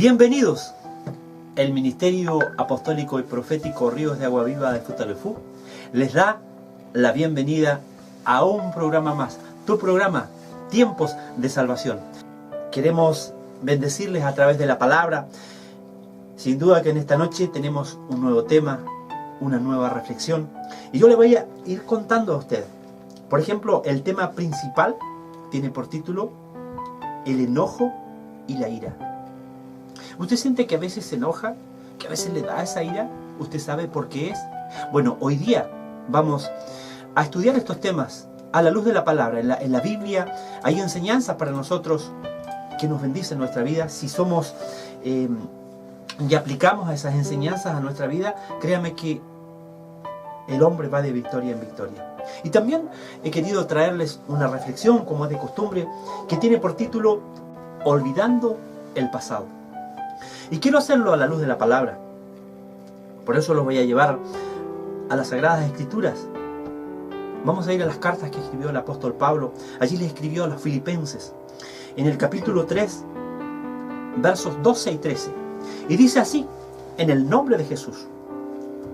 Bienvenidos. El Ministerio Apostólico y Profético Ríos de Agua Viva de Futaleufú les da la bienvenida a un programa más, tu programa Tiempos de Salvación. Queremos bendecirles a través de la palabra. Sin duda que en esta noche tenemos un nuevo tema, una nueva reflexión, y yo le voy a ir contando a ustedes. Por ejemplo, el tema principal tiene por título el enojo y la ira. ¿Usted siente que a veces se enoja? ¿Que a veces le da esa ira? ¿Usted sabe por qué es? Bueno, hoy día vamos a estudiar estos temas a la luz de la palabra. En la Biblia hay enseñanzas para nosotros que nos bendicen nuestra vida. Si somos y aplicamos esas enseñanzas a nuestra vida, créame que el hombre va de victoria en victoria. Y también he querido traerles una reflexión, como es de costumbre, que tiene por título Olvidando el pasado. Y quiero hacerlo a la luz de la palabra. Por eso los voy a llevar a las Sagradas Escrituras. Vamos a ir a las cartas que escribió el apóstol Pablo. Allí le escribió a los filipenses, en el capítulo 3, versos 12 y 13. Y dice así, en el nombre de Jesús.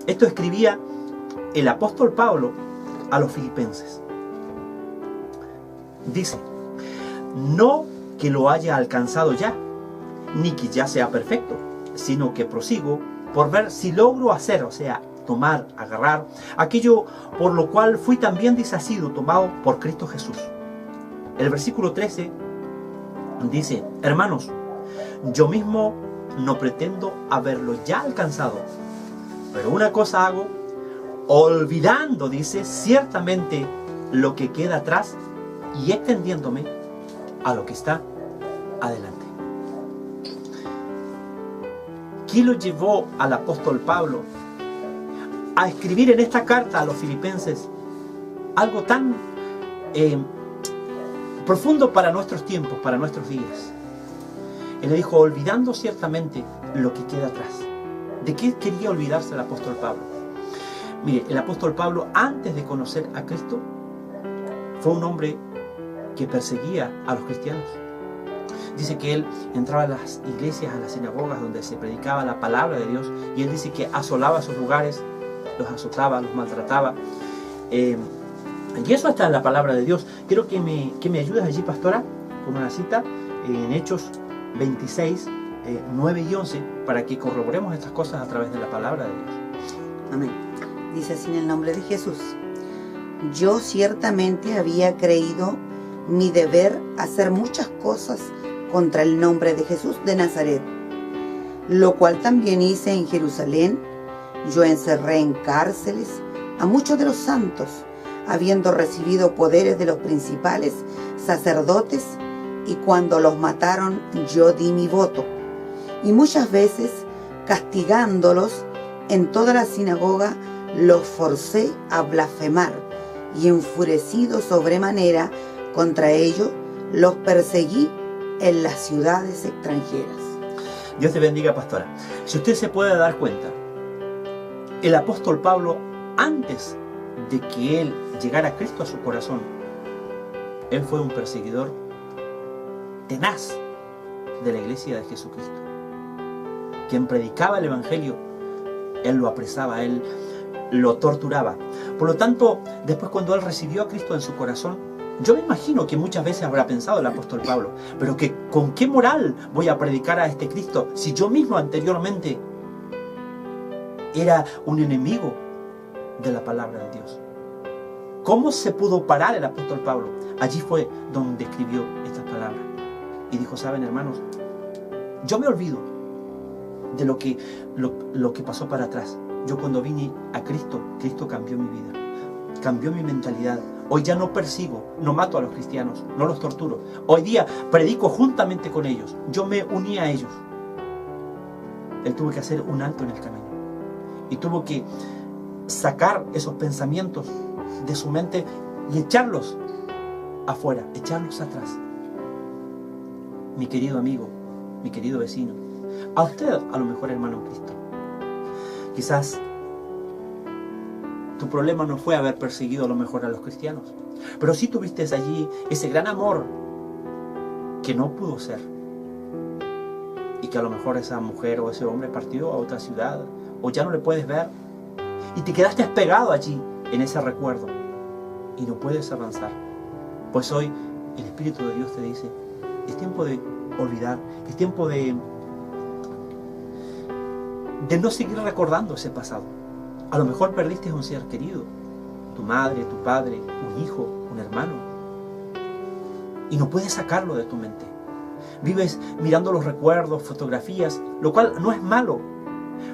Esto escribía el apóstol Pablo a los filipenses. Dice, no que lo haya alcanzado ya, ni que ya sea perfecto, sino que prosigo por ver si logro hacer, o sea, tomar, agarrar, aquello por lo cual fui también desasido, tomado por Cristo Jesús. El versículo 13 dice, hermanos, yo mismo no pretendo haberlo ya alcanzado, pero una cosa hago, olvidando, dice, ciertamente lo que queda atrás y extendiéndome a lo que está adelante. ¿Qué lo llevó al apóstol Pablo a escribir en esta carta a los filipenses algo tan profundo para nuestros tiempos, para nuestros días? Él le dijo, olvidando ciertamente lo que queda atrás. ¿De qué quería olvidarse el apóstol Pablo? Mire, el apóstol Pablo, antes de conocer a Cristo, fue un hombre que perseguía a los cristianos. Dice que él entraba a las iglesias, a las sinagogas donde se predicaba la palabra de Dios, y él dice que asolaba esos lugares, los azotaba, los maltrataba. Y eso está en la palabra de Dios. Quiero que me ayudes allí, pastora, con una cita en Hechos 26, 9 y 11, para que corroboremos estas cosas a través de la palabra de Dios. Amén. Dice así en el nombre de Jesús. Yo ciertamente había creído mi deber hacer muchas cosas contra el nombre de Jesús de Nazaret, lo cual también hice en Jerusalén. Yo encerré en cárceles a muchos de los santos, habiendo recibido poderes de los principales sacerdotes, y cuando los mataron yo di mi voto, y muchas veces castigándolos en toda la sinagoga los forcé a blasfemar, y enfurecido sobremanera contra ellos los perseguí en las ciudades extranjeras. Dios te bendiga, pastora. Si usted se puede dar cuenta, el apóstol Pablo, antes de que él llegara a Cristo a su corazón, él fue un perseguidor tenaz de la iglesia de Jesucristo. Quien predicaba el evangelio, él lo apresaba, él lo torturaba. Por lo tanto, después cuando él recibió a Cristo en su corazón, yo me imagino que muchas veces habrá pensado el apóstol Pablo, pero que ¿con qué moral voy a predicar a este Cristo si yo mismo anteriormente era un enemigo de la palabra de Dios? ¿Cómo se pudo parar el apóstol Pablo? Allí fue donde escribió estas palabras. Y dijo, ¿saben, hermanos? Yo me olvido de lo que pasó para atrás. Yo cuando vine a Cristo, Cristo cambió mi vida, cambió mi mentalidad. Hoy ya no persigo, no mato a los cristianos, no los torturo. Hoy día predico juntamente con ellos. Yo me uní a ellos. Él tuvo que hacer un alto en el camino. Y tuvo que sacar esos pensamientos de su mente y echarlos afuera, echarlos atrás. Mi querido amigo, mi querido vecino, a usted a lo mejor, hermano en Cristo, quizás tu problema no fue haber perseguido a lo mejor a los cristianos, pero sí tuviste allí ese gran amor que no pudo ser. y que a lo mejor esa mujer o ese hombre partió a otra ciudad o ya no le puedes ver y te quedaste pegado allí en ese recuerdo y no puedes avanzar. Pues hoy el Espíritu de Dios te dice, es tiempo de olvidar, es tiempo de no seguir recordando ese pasado. A lo mejor perdiste a un ser querido, tu madre, tu padre, un hijo, un hermano, y no puedes sacarlo de tu mente. Vives mirando los recuerdos, fotografías, lo cual no es malo,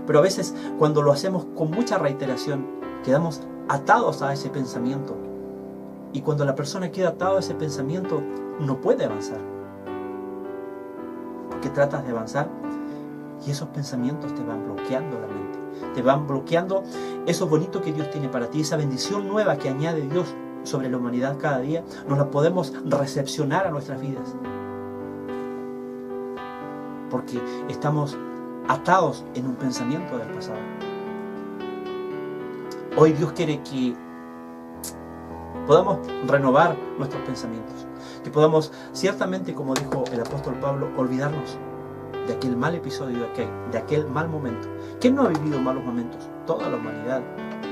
pero a veces cuando lo hacemos con mucha reiteración, quedamos atados a ese pensamiento. Y cuando la persona queda atada a ese pensamiento, no puede avanzar. Porque tratas de avanzar y esos pensamientos te van bloqueando la mente. Te van bloqueando eso bonito que Dios tiene para ti, esa bendición nueva que añade Dios sobre la humanidad cada día, nos la podemos recepcionar a nuestras vidas. Porque estamos atados en un pensamiento del pasado. Hoy Dios quiere que podamos renovar nuestros pensamientos, que podamos ciertamente, como dijo el apóstol Pablo, olvidarnos de aquel mal episodio, de aquel mal momento. ¿Quién no ha vivido malos momentos? Toda la humanidad.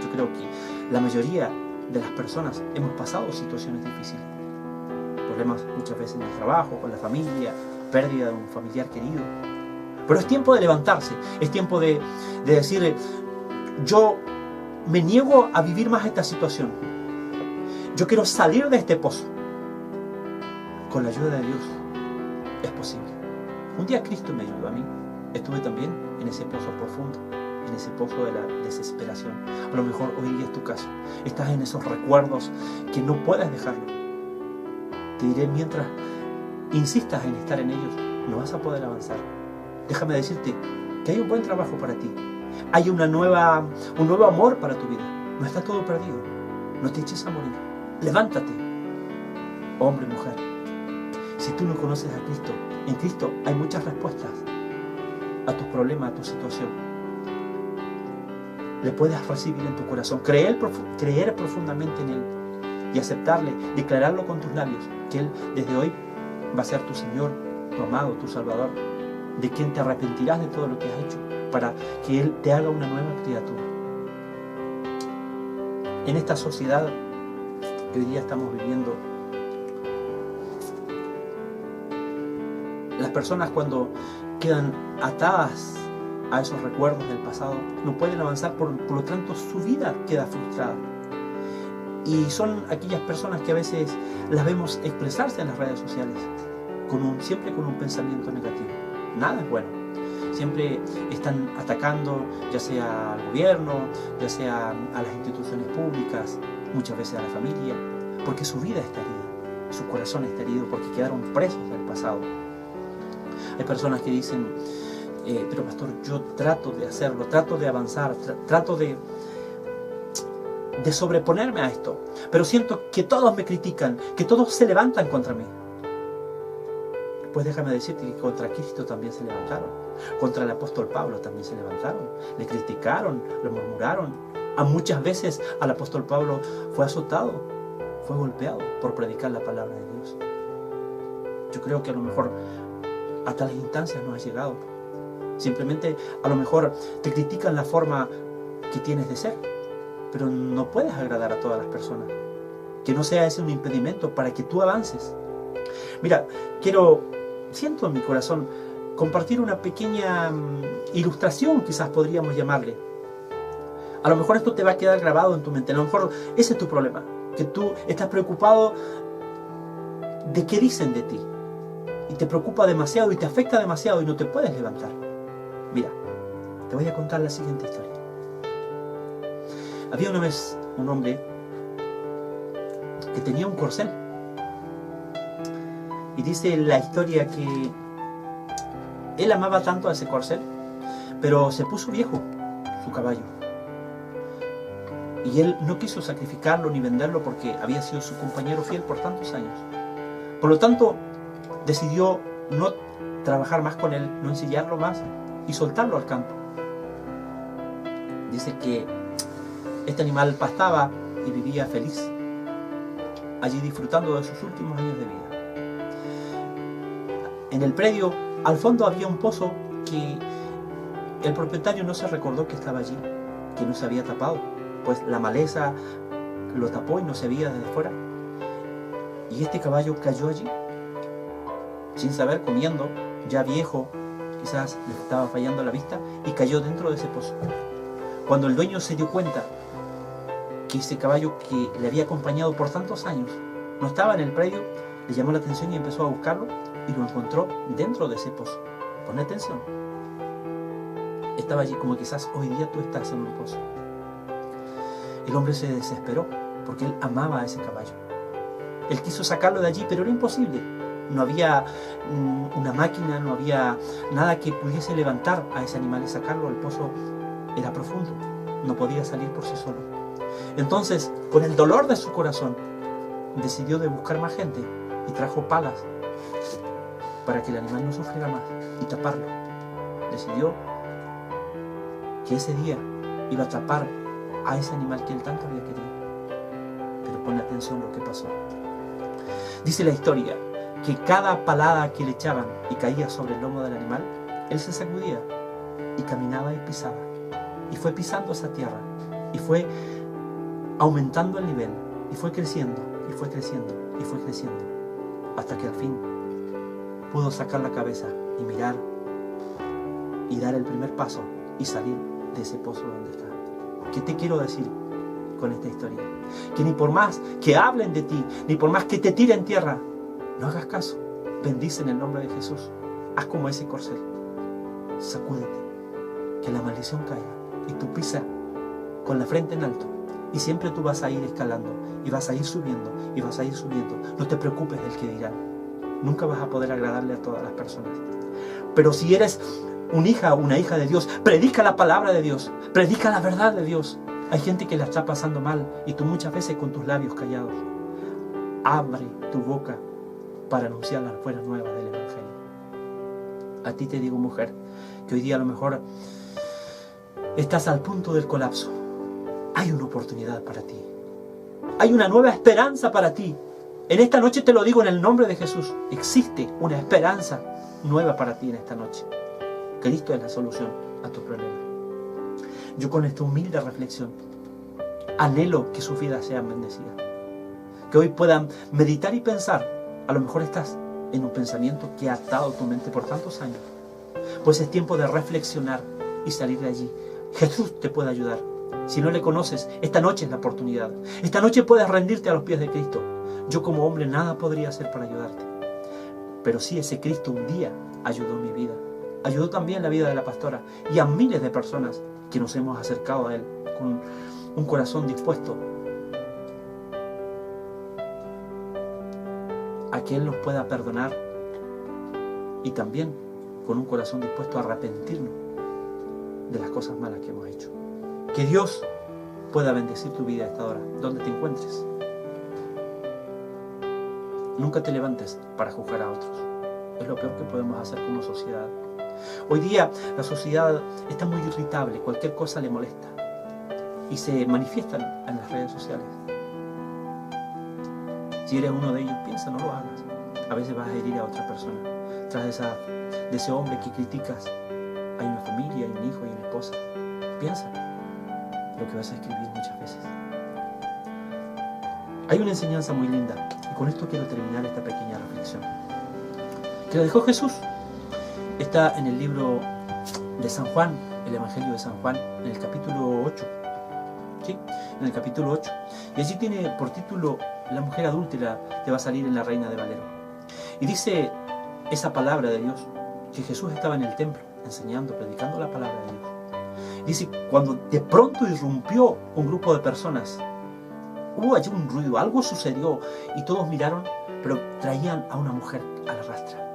Yo creo que la mayoría de las personas hemos pasado situaciones difíciles, problemas muchas veces en el trabajo, con la familia, pérdida de un familiar querido. Pero es tiempo de levantarse, es tiempo de decir, yo me niego a vivir más esta situación. Yo quiero salir de este pozo. Con la ayuda de Dios es posible. Un día Cristo me ayudó a mí. Estuve también en ese pozo profundo, en ese pozo de la desesperación. A lo mejor hoy día es tu caso. Estás en esos recuerdos que no puedes dejarlo. Te diré, mientras insistas en estar en ellos, no vas a poder avanzar. Déjame decirte que hay un buen trabajo para ti. Hay un nuevo amor para tu vida. No está todo perdido. No te eches a morir. Levántate, hombre, mujer. Si tú no conoces a Cristo, en Cristo hay muchas respuestas a tus problemas, a tu situación. Le puedes recibir en tu corazón, creer profundamente en Él y aceptarle, declararlo con tus labios, que Él desde hoy va a ser tu Señor, tu amado, tu Salvador, de quien te arrepentirás de todo lo que has hecho, para que Él te haga una nueva criatura. En esta sociedad que hoy día estamos viviendo, las personas cuando quedan atadas a esos recuerdos del pasado no pueden avanzar, por lo tanto su vida queda frustrada. Y son aquellas personas que a veces las vemos expresarse en las redes sociales siempre con un pensamiento negativo. Nada es bueno. Siempre están atacando, ya sea al gobierno, ya sea a las instituciones públicas, muchas veces a la familia, porque su vida está herida, su corazón está herido, porque quedaron presos del pasado. Hay personas que dicen, pero pastor, yo trato de hacerlo, trato de avanzar, trato de sobreponerme a esto, pero siento que todos me critican, que todos se levantan contra mí. Pues déjame decirte que contra Cristo también se levantaron, contra el apóstol Pablo también se levantaron, le criticaron, lo murmuraron. Muchas veces al apóstol Pablo fue azotado, fue golpeado por predicar la palabra de Dios. Yo creo que a lo mejor a tales instancias no has llegado. Simplemente a lo mejor te critican la forma que tienes de ser, pero no puedes agradar a todas las personas. Que no sea ese un impedimento para que tú avances. Mira, siento en mi corazón compartir una pequeña ilustración, quizás podríamos llamarle. A lo mejor esto te va a quedar grabado en tu mente. A lo mejor ese es tu problema, que tú estás preocupado de qué dicen de ti. Y te preocupa demasiado y te afecta demasiado y no te puedes levantar. Mira, te voy a contar la siguiente historia. Había una vez un hombre que tenía un corcel. Y dice la historia que él amaba tanto a ese corcel, pero se puso viejo su caballo. Y él no quiso sacrificarlo ni venderlo porque había sido su compañero fiel por tantos años. Por lo tanto, decidió no trabajar más con él, no ensillarlo más y soltarlo al campo. Dice que este animal pastaba y vivía feliz, allí disfrutando de sus últimos años de vida. En el predio, al fondo había un pozo que el propietario no se recordó que estaba allí, que no se había tapado, pues la maleza lo tapó y no se veía desde fuera. Y este caballo cayó allí, sin saber, comiendo, ya viejo, quizás le estaba fallando la vista, y cayó dentro de ese pozo. Cuando el dueño se dio cuenta que ese caballo que le había acompañado por tantos años no estaba en el predio, le llamó la atención y empezó a buscarlo, y lo encontró dentro de ese pozo. Pon atención. Estaba allí como quizás hoy día tú estás en un pozo. El hombre se desesperó porque él amaba a ese caballo. Él quiso sacarlo de allí, pero era imposible. No había una máquina, no había nada que pudiese levantar a ese animal y sacarlo. El pozo era profundo, no podía salir por sí solo. Entonces, con el dolor de su corazón, decidió de buscar más gente y trajo palas para que el animal no sufriera más y taparlo. Decidió que ese día iba a tapar a ese animal que él tanto había querido. Pero pon atención lo que pasó. Dice la historia que cada palada que le echaban y caía sobre el lomo del animal, él se sacudía y caminaba y pisaba. Y fue pisando esa tierra y fue aumentando el nivel y fue creciendo y fue creciendo y fue creciendo hasta que al fin pudo sacar la cabeza y mirar y dar el primer paso y salir de ese pozo donde está. ¿Qué te quiero decir con esta historia? Que ni por más que hablen de ti, ni por más que te tiren tierra, no hagas caso. Bendice en el nombre de Jesús. Haz como ese corcel. Sacúdete, que la maldición caiga y tú pisa con la frente en alto. Y siempre tú vas a ir escalando y vas a ir subiendo y vas a ir subiendo. No te preocupes del que dirán. Nunca vas a poder agradarle a todas las personas. Pero si eres una hija de Dios, predica la palabra de Dios, predica la verdad de Dios. Hay gente que la está pasando mal y tú muchas veces con tus labios callados. Abre tu boca para anunciar las buenas nuevas del Evangelio. A ti te digo, mujer, que hoy día a lo mejor estás al punto del colapso. Hay una oportunidad para ti. Hay una nueva esperanza para ti. En esta noche te lo digo en el nombre de Jesús. Existe una esperanza nueva para ti en esta noche. Cristo es la solución a tu problema. Yo con esta humilde reflexión anhelo que sus vidas sean bendecidas. Que hoy puedan meditar y pensar. A lo mejor estás en un pensamiento que ha atado tu mente por tantos años. Pues es tiempo de reflexionar y salir de allí. Jesús te puede ayudar. Si no le conoces, esta noche es la oportunidad. Esta noche puedes rendirte a los pies de Cristo. Yo como hombre nada podría hacer para ayudarte. Pero sí, ese Cristo un día ayudó mi vida. Ayudó también la vida de la pastora y a miles de personas que nos hemos acercado a Él con un corazón dispuesto a que Él nos pueda perdonar y también con un corazón dispuesto a arrepentirnos de las cosas malas que hemos hecho. Que Dios pueda bendecir tu vida a esta hora, donde te encuentres. Nunca te levantes para juzgar a otros. Es lo peor que podemos hacer como sociedad. Hoy día la sociedad está muy irritable, cualquier cosa le molesta y se manifiestan en las redes sociales. Si eres uno de ellos, piensa, no lo hagas. A veces vas a herir a otra persona. Tras de ese hombre que criticas, hay una familia, hay un hijo, hay una esposa. Piensa lo que vas a escribir muchas veces. Hay una enseñanza muy linda y con esto quiero terminar esta pequeña reflexión que lo dejó Jesús. Está en el libro de San Juan, el Evangelio de San Juan, en el capítulo 8. ¿Sí? En el capítulo 8. Y allí tiene por título La mujer adúltera que va a salir en la Reina de Valero. Y dice esa palabra de Dios que Jesús estaba en el templo enseñando, predicando la palabra de Dios. Dice, cuando de pronto irrumpió un grupo de personas, hubo allí un ruido, algo sucedió y todos miraron, pero traían a una mujer a la rastra.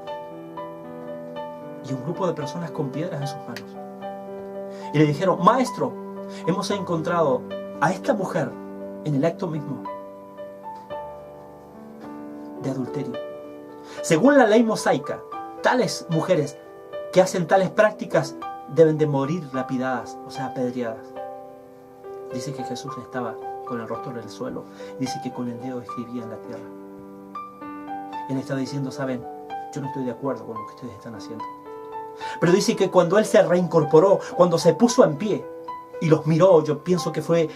Y un grupo de personas con piedras en sus manos. Y le dijeron, Maestro, hemos encontrado a esta mujer en el acto mismo de adulterio. Según la ley mosaica, tales mujeres que hacen tales prácticas deben de morir lapidadas, o sea, apedreadas. Dice que Jesús estaba con el rostro en el suelo. Dice que con el dedo escribía en la tierra. Él está diciendo, saben, yo no estoy de acuerdo con lo que ustedes están haciendo. Pero dice que cuando él se reincorporó, cuando se puso en pie y los miró, yo pienso que fue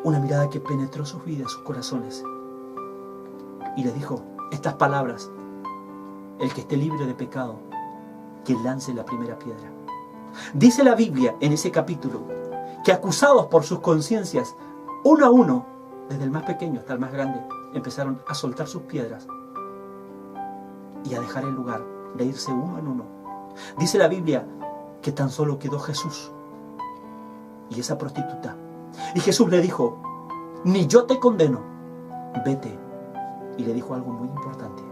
una mirada que penetró sus vidas, sus corazones. Y les dijo estas palabras: el que esté libre de pecado, que lance la primera piedra. Dice la Biblia en ese capítulo que acusados por sus conciencias, uno a uno, desde el más pequeño hasta el más grande, empezaron a soltar sus piedras y a dejar el lugar, de irse uno en uno. Dice la Biblia que tan solo quedó Jesús y esa prostituta. Y Jesús le dijo: ni yo te condeno, vete. Y le dijo algo muy importante: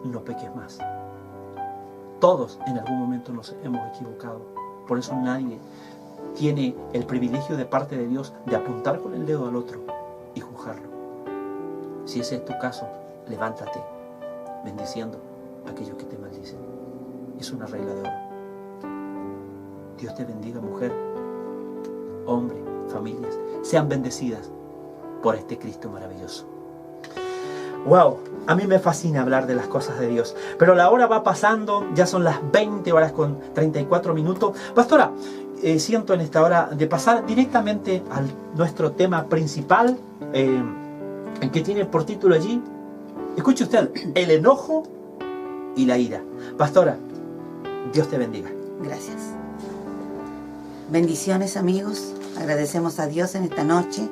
no peques más. Todos en algún momento nos hemos equivocado. Por eso nadie tiene el privilegio de parte de Dios de apuntar con el dedo al otro y juzgarlo. Si ese es tu caso, levántate bendiciendo a aquellos que te maldicen. Es una regla de oro. Dios te bendiga, mujer, hombre, familias. Sean bendecidas por este Cristo maravilloso. Wow, a mí me fascina hablar de las cosas de Dios. Pero la hora va pasando, ya son las 20 horas con 34 minutos. Pastora, siento en esta hora de pasar directamente a nuestro tema principal, que tiene por título allí, escuche usted, el enojo y la ira. Pastora, Dios te bendiga. Gracias. Bendiciones, amigos. Agradecemos a Dios en esta noche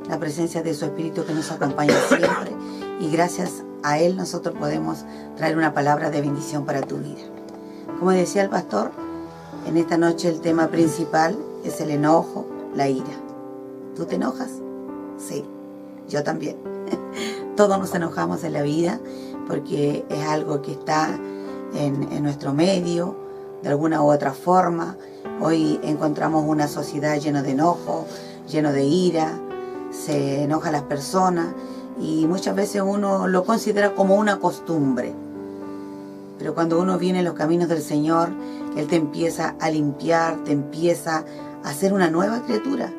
la presencia de su Espíritu que nos acompaña siempre, y gracias a Él nosotros podemos traer una palabra de bendición para tu vida. Como decía el pastor, en esta noche el tema principal es el enojo, la ira. ¿Tú te enojas? Sí, yo también. Todos nos enojamos en la vida porque es algo que está en nuestro medio, de alguna u otra forma. Hoy encontramos una sociedad llena de enojo, lleno de ira, se enojan las personas y muchas veces uno lo considera como una costumbre. Pero cuando uno viene en los caminos del Señor, Él te empieza a limpiar, te empieza a hacer una nueva criatura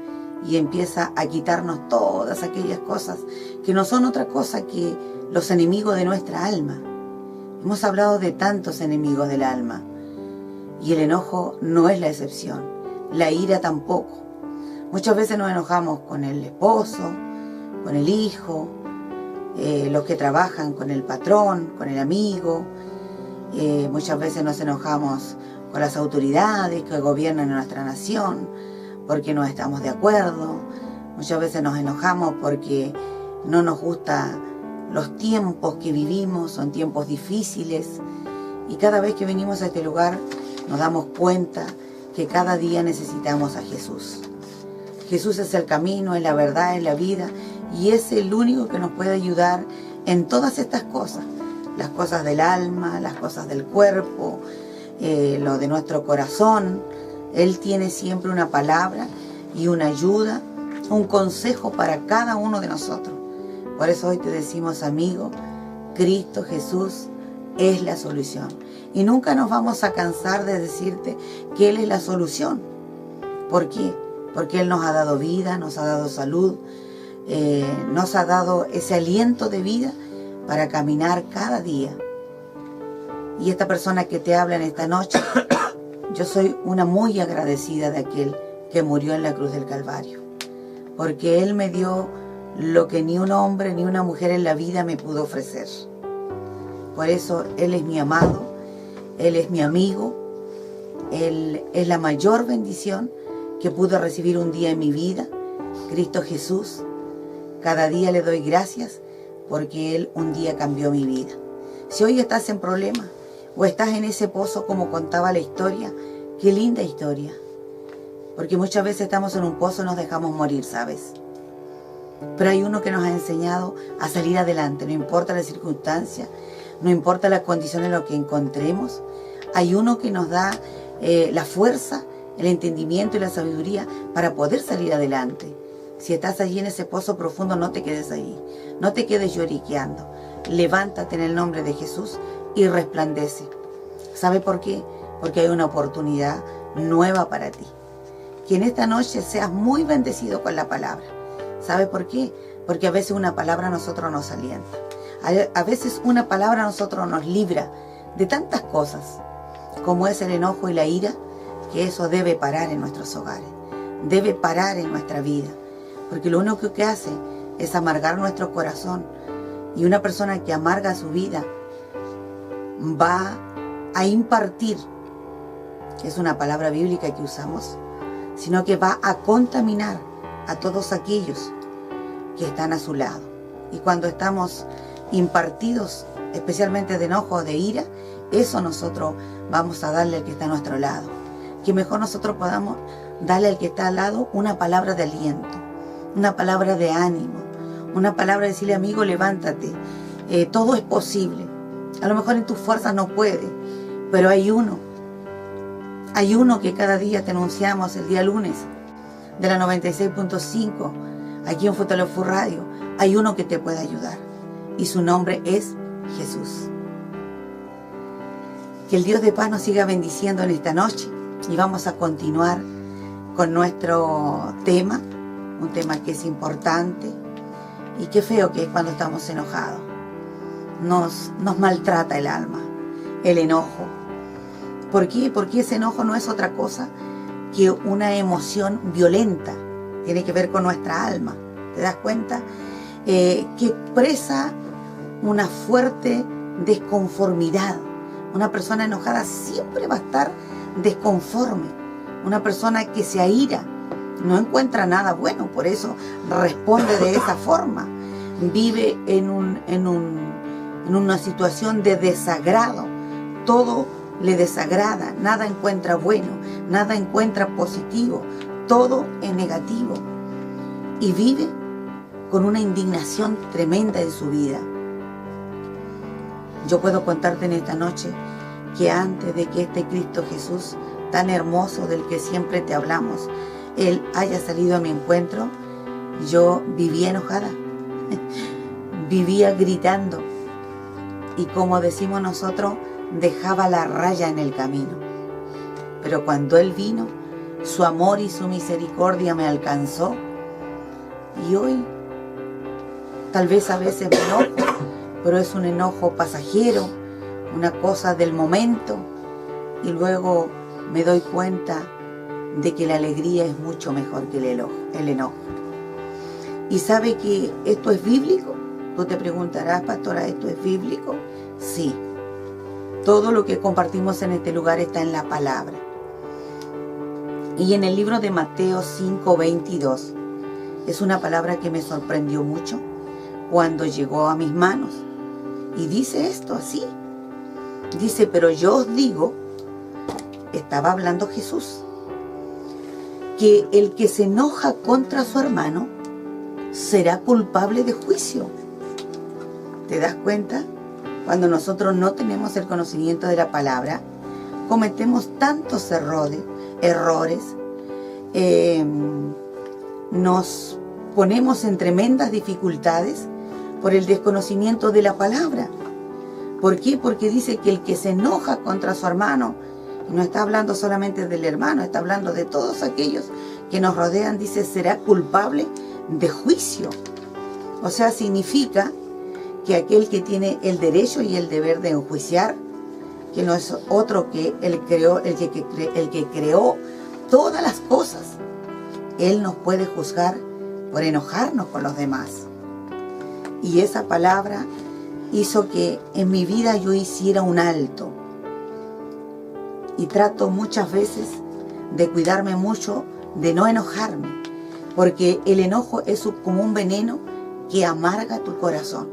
y empieza a quitarnos todas aquellas cosas que no son otra cosa que los enemigos de nuestra alma. Hemos hablado de tantos enemigos del alma y el enojo no es la excepción, la ira tampoco. Muchas veces nos enojamos con el esposo, con el hijo, los que trabajan con el patrón, con el amigo. Muchas veces nos enojamos con las autoridades que gobiernan nuestra nación porque no estamos de acuerdo. Muchas veces nos enojamos porque no nos gustan los tiempos que vivimos, son tiempos difíciles. Y cada vez que venimos a este lugar nos damos cuenta que cada día necesitamos a Jesús. Jesús es el camino, es la verdad, es la vida y es el único que nos puede ayudar en todas estas cosas. Las cosas del alma, las cosas del cuerpo, lo de nuestro corazón. Él tiene siempre una palabra y una ayuda, un consejo para cada uno de nosotros. Por eso hoy te decimos, amigo, Cristo Jesús es la solución. Y nunca nos vamos a cansar de decirte que Él es la solución. ¿Por qué? Porque Él nos ha dado vida, nos ha dado salud, nos ha dado ese aliento de vida para caminar cada día. Y esta persona que te habla en esta noche, yo soy una muy agradecida de aquel que murió en la cruz del Calvario, porque Él me dio lo que ni un hombre ni una mujer en la vida me pudo ofrecer. Por eso Él es mi amado, Él es mi amigo, Él es la mayor bendición que pude recibir un día en mi vida, Cristo Jesús. Cada día le doy gracias porque Él un día cambió mi vida. Si hoy estás en problemas o estás en ese pozo como contaba la historia, qué linda historia. Porque muchas veces estamos en un pozo y nos dejamos morir, ¿sabes? Pero hay uno que nos ha enseñado a salir adelante, no importa la circunstancia, no importa las condiciones en las que encontremos. Hay uno que nos da la fuerza, el entendimiento y la sabiduría para poder salir adelante. Si estás allí en ese pozo profundo, no te quedes allí, no te quedes lloriqueando. Levántate en el nombre de Jesús y resplandece. ¿Sabe por qué? Porque hay una oportunidad nueva para ti. Que en esta noche seas muy bendecido con la palabra. ¿Sabe por qué? Porque a veces una palabra a nosotros nos alienta. A veces una palabra a nosotros nos libra de tantas cosas. como es el enojo y la ira, que eso debe parar en nuestros hogares, debe parar en nuestra vida, porque lo único que hace es amargar nuestro corazón, y una persona que amarga su vida va a impartir, que es una palabra bíblica que usamos, sino que va a contaminar a todos aquellos que están a su lado. Y cuando estamos impartidos, especialmente de enojo o de ira, eso nosotros vamos a darle al que está a nuestro lado. Que mejor nosotros podamos darle al que está al lado una palabra de aliento, una palabra de ánimo, una palabra de decirle: amigo, levántate, todo es posible. A lo mejor en tus fuerzas no puede, pero hay uno que cada día te anunciamos el día lunes de la 96.5 aquí en Futaleufú Radio. Hay uno que te puede ayudar y su nombre es Jesús. Que el Dios de paz nos siga bendiciendo en esta noche, y vamos a continuar con nuestro tema, un tema que es importante, y qué feo que es cuando estamos enojados. Nos maltrata el alma, el enojo. ¿Por qué? Porque ese enojo no es otra cosa que una emoción violenta, tiene que ver con nuestra alma, ¿te das cuenta? Que expresa una fuerte desconformidad. Una persona enojada siempre va a estar desconforme. Una persona que se aira no encuentra nada bueno, por eso responde de esa forma. Vive en una situación de desagrado. Todo le desagrada, nada encuentra bueno, nada encuentra positivo, todo es negativo. Y vive con una indignación tremenda en su vida. Yo puedo contarte en esta noche que antes de que este Cristo Jesús tan hermoso del que siempre te hablamos, Él haya salido a mi encuentro, yo vivía enojada, vivía gritando, y como decimos nosotros, dejaba la raya en el camino. Pero cuando Él vino, su amor y su misericordia me alcanzó, y hoy tal vez a veces me enojo, pero es un enojo pasajero, una cosa del momento, y luego me doy cuenta de que la alegría es mucho mejor que el enojo. ¿Y sabe que esto es bíblico? Tú te preguntarás: pastora, ¿esto es bíblico? Sí. Todo lo que compartimos en este lugar está en la palabra. Y en el libro de Mateo 5:22, es una palabra que me sorprendió mucho cuando llegó a mis manos. Y dice esto así. Dice: pero yo os digo, estaba hablando Jesús, que el que se enoja contra su hermano será culpable de juicio. ¿Te das cuenta? Cuando nosotros no tenemos el conocimiento de la palabra, cometemos tantos errores, nos ponemos en tremendas dificultades por el desconocimiento de la palabra. ¿Por qué? Porque dice que el que se enoja contra su hermano, y no está hablando solamente del hermano, está hablando de todos aquellos que nos rodean, dice, será culpable de juicio. O sea, significa que aquel que tiene el derecho y el deber de enjuiciar, que no es otro que el que creó todas las cosas, Él nos puede juzgar por enojarnos con los demás. Y esa palabra hizo que en mi vida yo hiciera un alto. Y trato muchas veces de cuidarme mucho de no enojarme, porque el enojo es como un veneno que amarga tu corazón.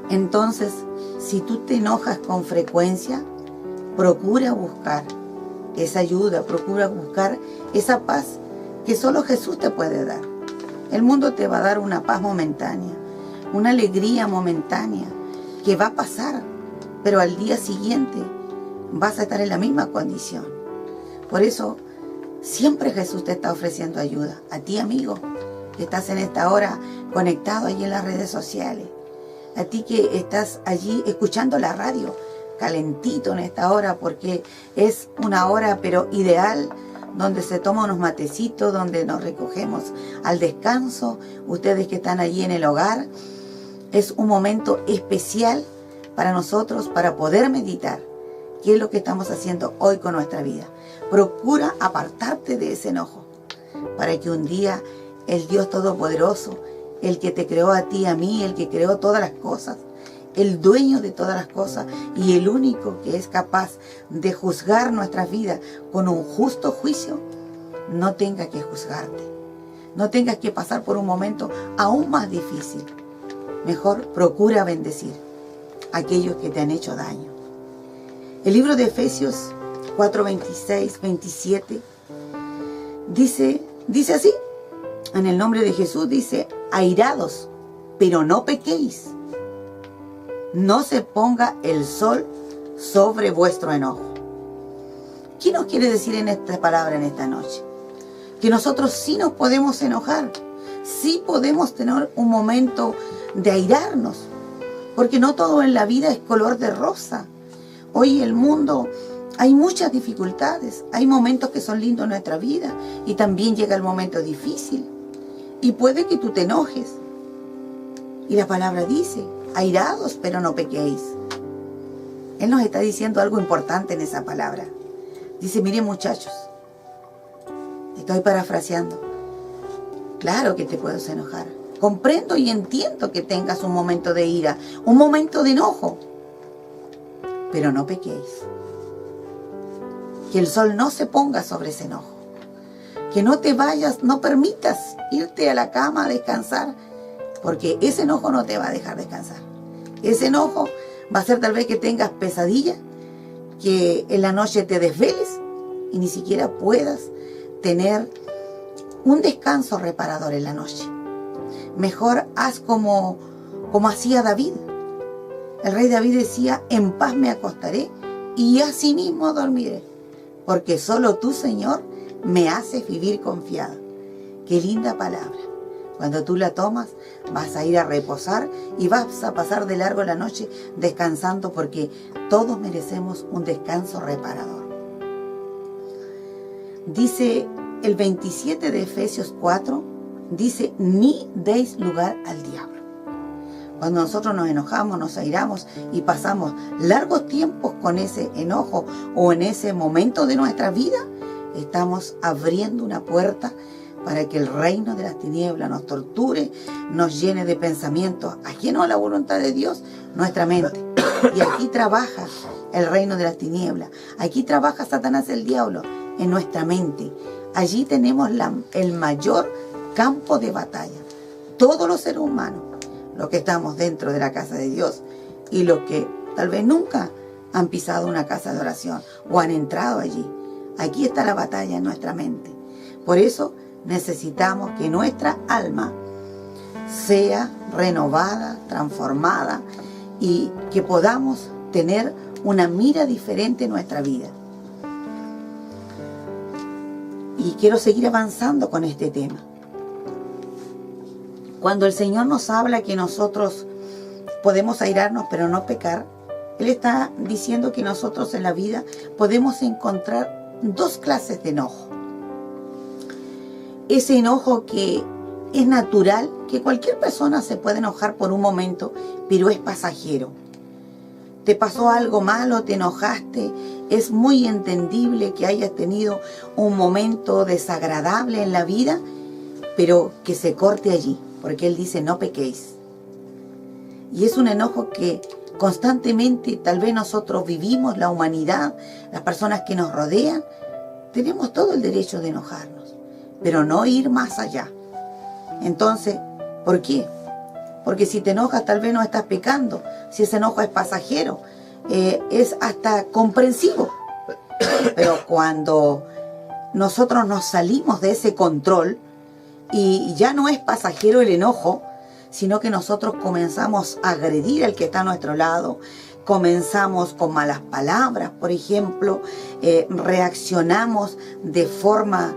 Entonces, si tú te enojas con frecuencia, procura buscar esa ayuda, procura buscar esa paz que solo Jesús te puede dar. El mundo te va a dar una paz momentánea, una alegría momentánea que va a pasar, pero al día siguiente vas a estar en la misma condición. Por eso, siempre Jesús te está ofreciendo ayuda. A ti, amigo, que estás en esta hora conectado allí en las redes sociales. A ti que estás allí escuchando la radio, calentito en esta hora, porque es una hora pero ideal, donde se toma unos matecitos, donde nos recogemos al descanso. Ustedes que están allí en el hogar, es un momento especial para nosotros, para poder meditar ¿Qué es lo que estamos haciendo hoy con nuestra vida? Procura apartarte de ese enojo, para que un día el Dios Todopoderoso, el que te creó a ti, a mí, el que creó todas las cosas, el dueño de todas las cosas y el único que es capaz de juzgar nuestras vidas con un justo juicio, no tenga que juzgarte, no tengas que pasar por un momento aún más difícil. Mejor procura bendecir a aquellos que te han hecho daño. El libro de Efesios 4, 26, 27 dice así, en el nombre de Jesús dice: airados, pero no pequéis. No se ponga el sol sobre vuestro enojo. ¿Qué nos quiere decir en esta palabra en esta noche? Que nosotros sí nos podemos enojar, sí podemos tener un momento de airarnos, porque no todo en la vida es color de rosa. Hoy el mundo hay muchas dificultades, hay momentos que son lindos en nuestra vida y también llega el momento difícil y puede que tú te enojes. Y la palabra dice: airados, pero no pequéis. Él nos está diciendo algo importante en esa palabra. Dice: miren, muchachos, estoy parafraseando, claro que te puedes enojar, comprendo y entiendo que tengas un momento de ira, un momento de enojo, pero no pequéis. Que el sol no se ponga sobre ese enojo, que no te vayas, no permitas irte a la cama a descansar, porque ese enojo no te va a dejar descansar. Ese enojo va a hacer tal vez que tengas pesadillas, que en la noche te desveles y ni siquiera puedas tener un descanso reparador en la noche. Mejor haz como hacía David. El rey David decía: en paz me acostaré y asimismo dormiré, porque solo tú, Señor, me haces vivir confiado. Qué linda palabra. Cuando tú la tomas, vas a ir a reposar y vas a pasar de largo la noche descansando, porque todos merecemos un descanso reparador. Dice el 27 de Efesios 4, dice: ni deis lugar al diablo. Cuando nosotros nos enojamos, nos airamos y pasamos largos tiempos con ese enojo o en ese momento de nuestra vida, estamos abriendo una puerta para que el reino de las tinieblas nos torture, nos llene de pensamientos ajenos a la voluntad de Dios, nuestra mente. Y aquí trabaja el reino de las tinieblas, aquí trabaja Satanás, el diablo, en nuestra mente. Allí tenemos el mayor campo de batalla. Todos los seres humanos, los que estamos dentro de la casa de Dios y los que tal vez nunca han pisado una casa de oración o han entrado allí. Aquí está la batalla en nuestra mente. Por eso necesitamos que nuestra alma sea renovada, transformada y que podamos tener una mira diferente en nuestra vida. Y quiero seguir avanzando con este tema. Cuando el Señor nos habla que nosotros podemos airarnos pero no pecar, Él está diciendo que nosotros en la vida podemos encontrar dos clases de enojo. Ese enojo que es natural, que cualquier persona se puede enojar por un momento, pero es pasajero. Te pasó algo malo, te enojaste, es muy entendible que hayas tenido un momento desagradable en la vida, pero que se corte allí, porque Él dice: no pequéis. Y es un enojo que constantemente tal vez nosotros vivimos, la humanidad, las personas que nos rodean, tenemos todo el derecho de enojarnos, pero no ir más allá. Entonces, ¿por qué? Porque si te enojas tal vez no estás pecando, si ese enojo es pasajero, es hasta comprensivo. Pero cuando nosotros nos salimos de ese control y ya no es pasajero el enojo, sino que nosotros comenzamos a agredir al que está a nuestro lado, comenzamos con malas palabras, por ejemplo, reaccionamos de forma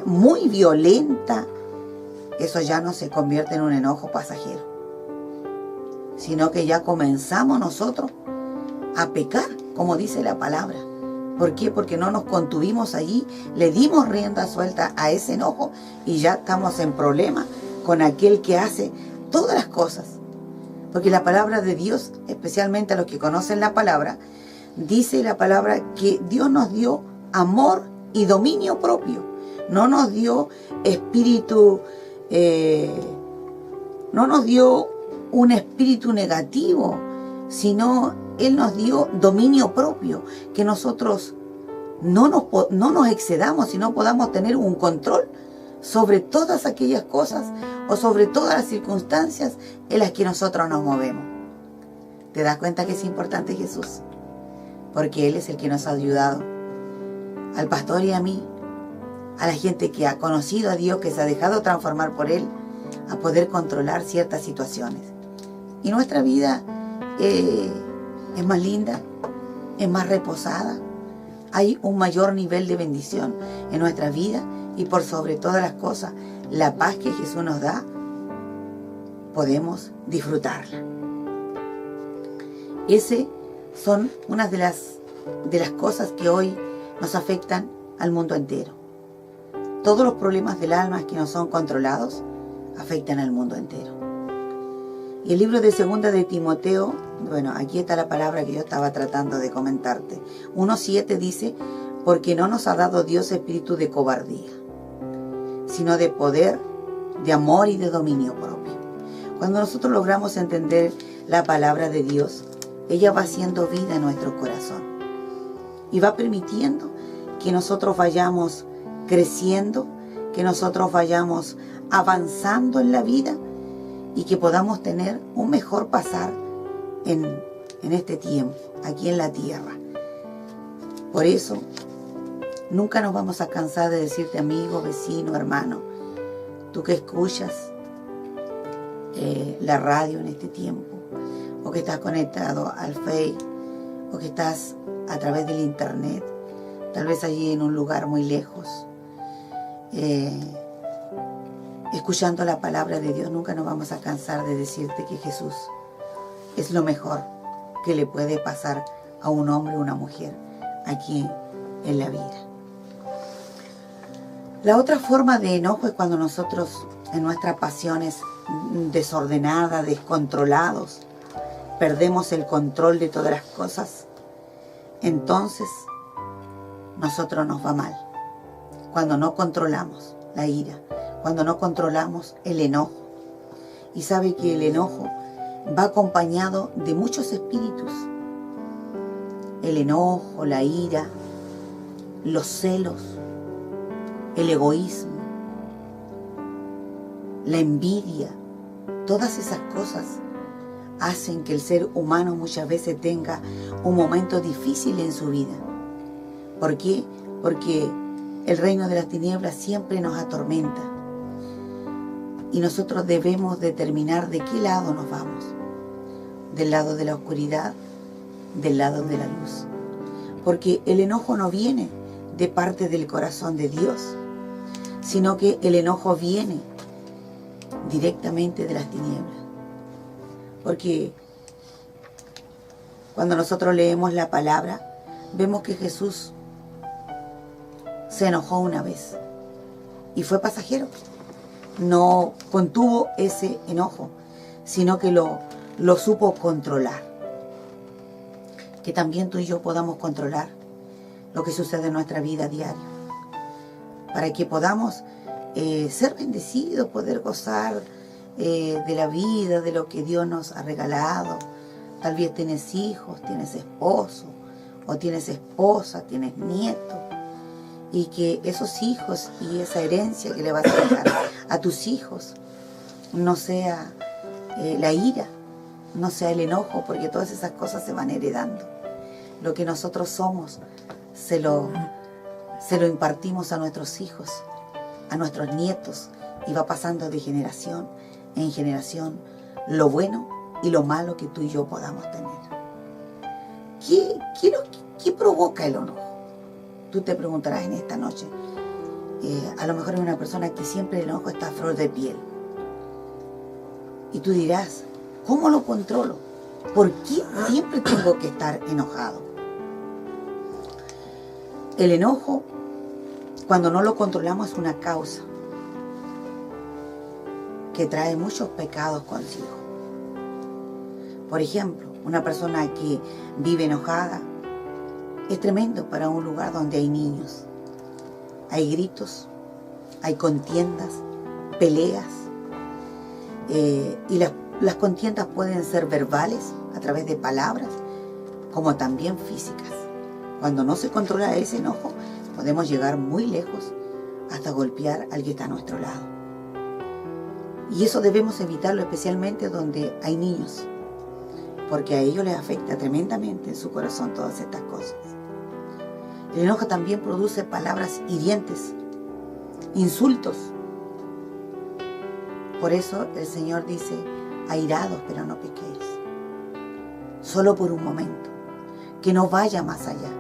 muy violenta, eso ya no se convierte en un enojo pasajero, sino que ya comenzamos nosotros a pecar, como dice la palabra. ¿Por qué? Porque no nos contuvimos allí, le dimos rienda suelta a ese enojo y ya estamos en problema con aquel que hace todas las cosas. Porque la palabra de Dios, especialmente a los que conocen la palabra, dice la palabra que Dios nos dio amor y dominio propio. No nos dio espíritu, no nos dio un espíritu negativo, sino Él nos dio dominio propio, que nosotros no nos excedamos, sino podamos tener un control sobre todas aquellas cosas o sobre todas las circunstancias en las que nosotros nos movemos. ¿Te das cuenta que es importante Jesús? Porque Él es el que nos ha ayudado, al pastor y a mí, a la gente que ha conocido a Dios, que se ha dejado transformar por Él, a poder controlar ciertas situaciones. Y nuestra vida es más linda, es más reposada. Hay un mayor nivel de bendición en nuestra vida y por sobre todas las cosas, la paz que Jesús nos da, podemos disfrutarla. Ese son unas de las cosas que hoy nos afectan al mundo entero. Todos los problemas del alma que no son controlados afectan al mundo entero. Y el libro de 2 de Timoteo, bueno, aquí está la palabra que yo estaba tratando de comentarte. 1:7 dice, porque no nos ha dado Dios espíritu de cobardía, sino de poder, de amor y de dominio propio. Cuando nosotros logramos entender la palabra de Dios, ella va haciendo vida en nuestro corazón y va permitiendo que nosotros vayamos creciendo, que nosotros vayamos avanzando en la vida y que podamos tener un mejor pasar en este tiempo, aquí en la tierra. Por eso, nunca nos vamos a cansar de decirte, amigo, vecino, hermano, tú que escuchas la radio en este tiempo, o que estás conectado al Face, o que estás a través del internet, tal vez allí en un lugar muy lejos, escuchando la palabra de Dios, nunca nos vamos a cansar de decirte que Jesús es lo mejor que le puede pasar a un hombre o una mujer aquí en la vida. La otra forma de enojo es cuando nosotros, en nuestras pasiones desordenadas, descontrolados, perdemos el control de todas las cosas. Entonces, nosotros nos va mal. Cuando no controlamos la ira, cuando no controlamos el enojo. Y sabe que el enojo va acompañado de muchos espíritus. El enojo, la ira, los celos, el egoísmo, la envidia, todas esas cosas hacen que el ser humano muchas veces tenga un momento difícil en su vida. ¿Por qué? Porque el reino de las tinieblas siempre nos atormenta. Y nosotros debemos determinar de qué lado nos vamos. Del lado de la oscuridad, del lado de la luz. Porque el enojo no viene de parte del corazón de Dios, sino que el enojo viene directamente de las tinieblas. Porque cuando nosotros leemos la palabra, vemos que Jesús se enojó una vez y fue pasajero. No contuvo ese enojo, sino que lo supo controlar. Que también tú y yo podamos controlar lo que sucede en nuestra vida diaria, para que podamos ser bendecidos, poder gozar de la vida, de lo que Dios nos ha regalado. Tal vez tienes hijos, tienes esposo, o tienes esposa, tienes nietos, y que esos hijos y esa herencia que le vas a dejar a tus hijos no sea la ira, no sea el enojo, porque todas esas cosas se van heredando. Lo que nosotros somos se lo impartimos a nuestros hijos, a nuestros nietos, y va pasando de generación en generación lo bueno y lo malo que tú y yo podamos tener. ¿Qué provoca el enojo? Tú te preguntarás en esta noche. A lo mejor es una persona que siempre el enojo está a flor de piel. Y tú dirás, ¿cómo lo controlo? ¿Por qué siempre tengo que estar enojado? El enojo, cuando no lo controlamos, es una causa que trae muchos pecados consigo. Por ejemplo, una persona que vive enojada Es tremendo para un lugar donde hay niños. Hay gritos, hay contiendas, peleas. Y las contiendas pueden ser verbales, a través de palabras, como también físicas. Cuando no se controla ese enojo, podemos llegar muy lejos hasta golpear al que está a nuestro lado. Y eso debemos evitarlo, especialmente donde hay niños, porque a ellos les afecta tremendamente en su corazón todas estas cosas. El enojo también produce palabras hirientes, insultos. Por eso el Señor dice: airados, pero no pequéis. Solo por un momento, que no vaya más allá,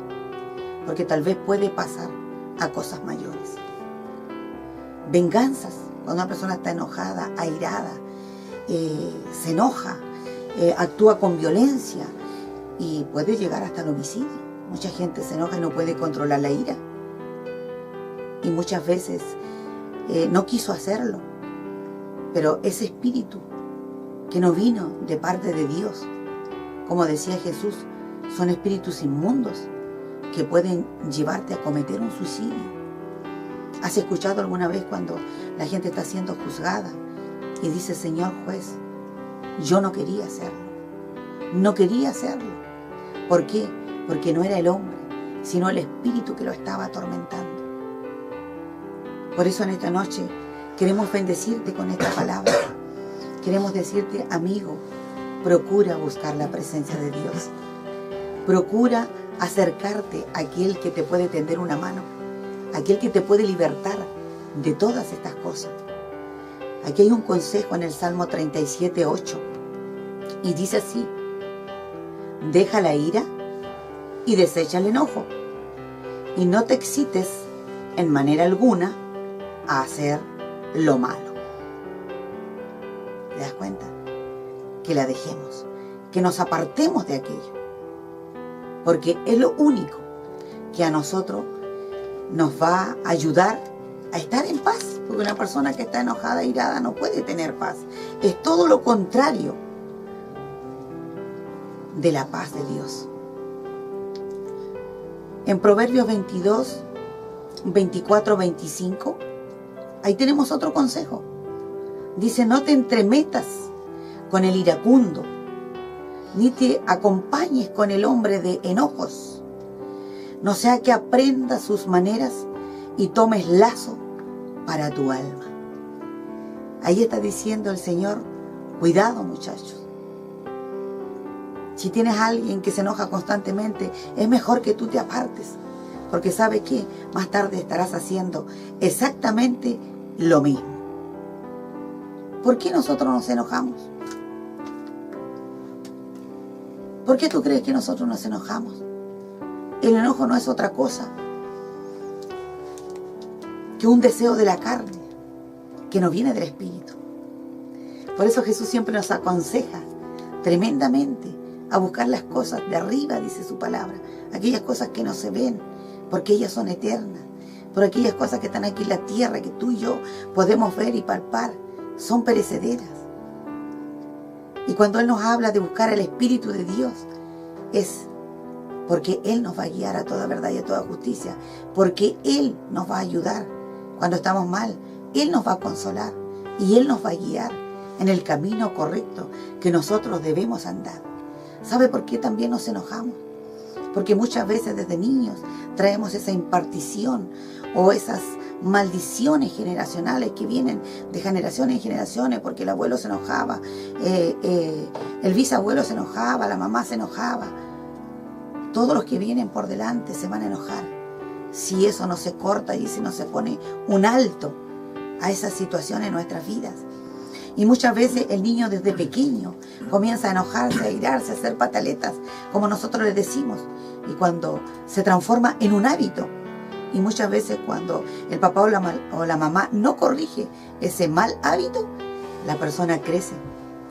porque tal vez puede pasar a cosas mayores. Venganzas, cuando una persona está enojada, airada, se enoja, actúa con violencia y puede llegar hasta el homicidio. Mucha gente se enoja y no puede controlar la ira. Y muchas veces no quiso hacerlo. Pero ese espíritu que no vino de parte de Dios, como decía Jesús, son espíritus inmundos que pueden llevarte a cometer un suicidio. ¿Has escuchado alguna vez cuando la gente está siendo juzgada y dice: Señor juez, yo no quería hacerlo? No quería hacerlo. ¿Por qué? Porque no era el hombre, sino el espíritu que lo estaba atormentando. Por eso en esta noche queremos bendecirte con esta palabra. Queremos decirte: amigo, procura buscar la presencia de Dios. Procura acercarte a aquel que te puede tender una mano, aquel que te puede libertar de todas estas cosas. Aquí hay un consejo en el Salmo 37:8 y dice así: deja la ira y desecha el enojo, y no te excites en manera alguna a hacer lo malo. ¿Te das cuenta? Que la dejemos, que nos apartemos de aquello, porque es lo único que a nosotros nos va a ayudar a estar en paz, porque una persona que está enojada, irada, no puede tener paz. Es todo lo contrario de la paz de Dios. En Proverbios 22, 24, 25, ahí tenemos otro consejo. Dice: no te entremetas con el iracundo, ni te acompañes con el hombre de enojos, no sea que aprendas sus maneras y tomes lazo para tu alma. Ahí está diciendo el Señor: cuidado, muchachos. Si tienes a alguien que se enoja constantemente, es mejor que tú te apartes, porque ¿sabes qué? Más tarde estarás haciendo exactamente lo mismo. ¿Por qué nosotros nos enojamos? ¿Por qué tú crees que nosotros nos enojamos? El enojo no es otra cosa que un deseo de la carne que no viene del Espíritu. Por eso Jesús siempre nos aconseja tremendamente a buscar las cosas de arriba, dice su palabra, aquellas cosas que no se ven, porque ellas son eternas, por aquellas cosas que están aquí en la tierra, que tú y yo podemos ver y palpar, son perecederas. Y cuando Él nos habla de buscar el Espíritu de Dios, es porque Él nos va a guiar a toda verdad y a toda justicia, porque Él nos va a ayudar cuando estamos mal, Él nos va a consolar y Él nos va a guiar en el camino correcto que nosotros debemos andar. ¿Sabe por qué también nos enojamos? Porque muchas veces desde niños traemos esa impartición o esas maldiciones generacionales que vienen de generaciones en generaciones, porque el abuelo se enojaba, el bisabuelo se enojaba, la mamá se enojaba. Todos los que vienen por delante se van a enojar. Si eso no se corta y si no se pone un alto a esa situación en nuestras vidas. Y muchas veces el niño desde pequeño comienza a enojarse, a airarse, a hacer pataletas, como nosotros le decimos. Y cuando se transforma en un hábito, y muchas veces cuando el papá o la mamá no corrige ese mal hábito, la persona crece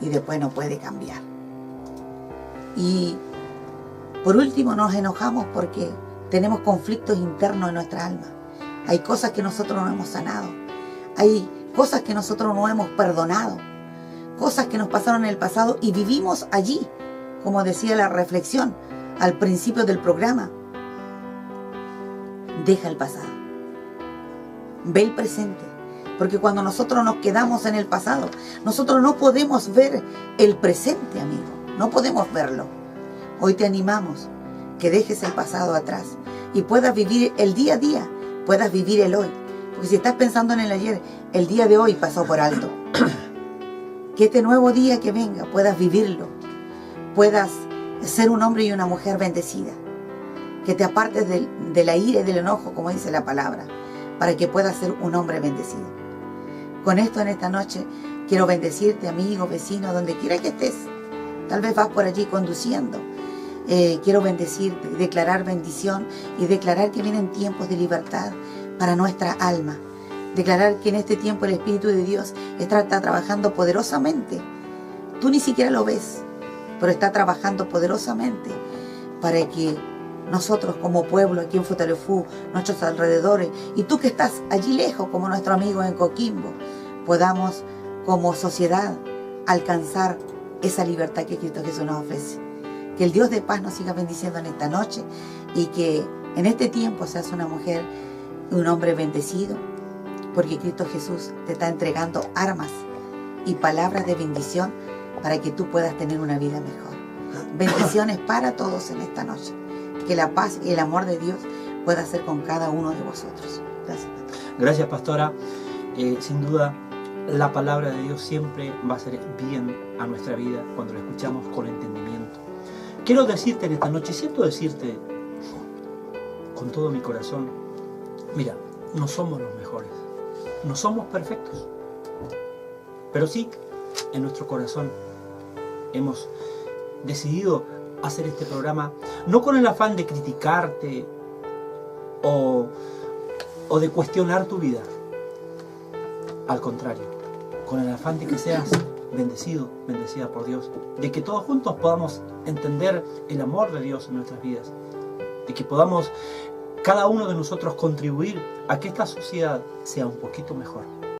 y después no puede cambiar. Y por último nos enojamos porque tenemos conflictos internos en nuestra alma. Hay cosas que nosotros no hemos sanado. Hay cosas que nosotros no hemos perdonado, cosas que nos pasaron en el pasado y vivimos allí, como decía la reflexión al principio del programa. deja el pasado. Ve el presente. Porque cuando nosotros nos quedamos en el pasado, nosotros no podemos ver el presente, amigo. No podemos verlo. Hoy te animamos que dejes el pasado atrás y puedas vivir el día a día, puedas vivir el hoy. Porque si estás pensando en el ayer, el día de hoy pasó por alto. Que este nuevo día que venga puedas vivirlo, puedas ser un hombre y una mujer bendecida. Que te apartes de la ira y del enojo, como dice la palabra, para que puedas ser un hombre bendecido. Con esto en esta noche quiero bendecirte, amigo, vecino, donde quiera que estés. Tal vez vas por allí conduciendo. Quiero bendecirte, declarar bendición y declarar que vienen tiempos de libertad para nuestra alma. Declarar que en este tiempo el Espíritu de Dios está trabajando poderosamente. Tú ni siquiera lo ves, pero está trabajando poderosamente para que nosotros como pueblo aquí en Futaleufú, nuestros alrededores, y tú que estás allí lejos como nuestro amigo en Coquimbo, podamos como sociedad alcanzar esa libertad que Cristo Jesús nos ofrece. Que el Dios de paz nos siga bendiciendo en esta noche y que en este tiempo seas una mujer y un hombre bendecido, porque Cristo Jesús te está entregando armas y palabras de bendición para que tú puedas tener una vida mejor. Bendiciones para todos en esta noche. Que la paz y el amor de Dios pueda ser con cada uno de vosotros. Gracias, pastora. Gracias, pastora. Sin duda, la palabra de Dios siempre va a hacer bien a nuestra vida cuando la escuchamos con entendimiento. Quiero decirte en esta noche, siento decirte con todo mi corazón, mira, no somos los mejores, no somos perfectos, pero sí, en nuestro corazón hemos decidido hacer este programa no con el afán de criticarte o de cuestionar tu vida, al contrario, con el afán de que seas bendecido, bendecida por Dios, de que todos juntos podamos entender el amor de Dios en nuestras vidas, de que podamos cada uno de nosotros contribuir a que esta sociedad sea un poquito mejor.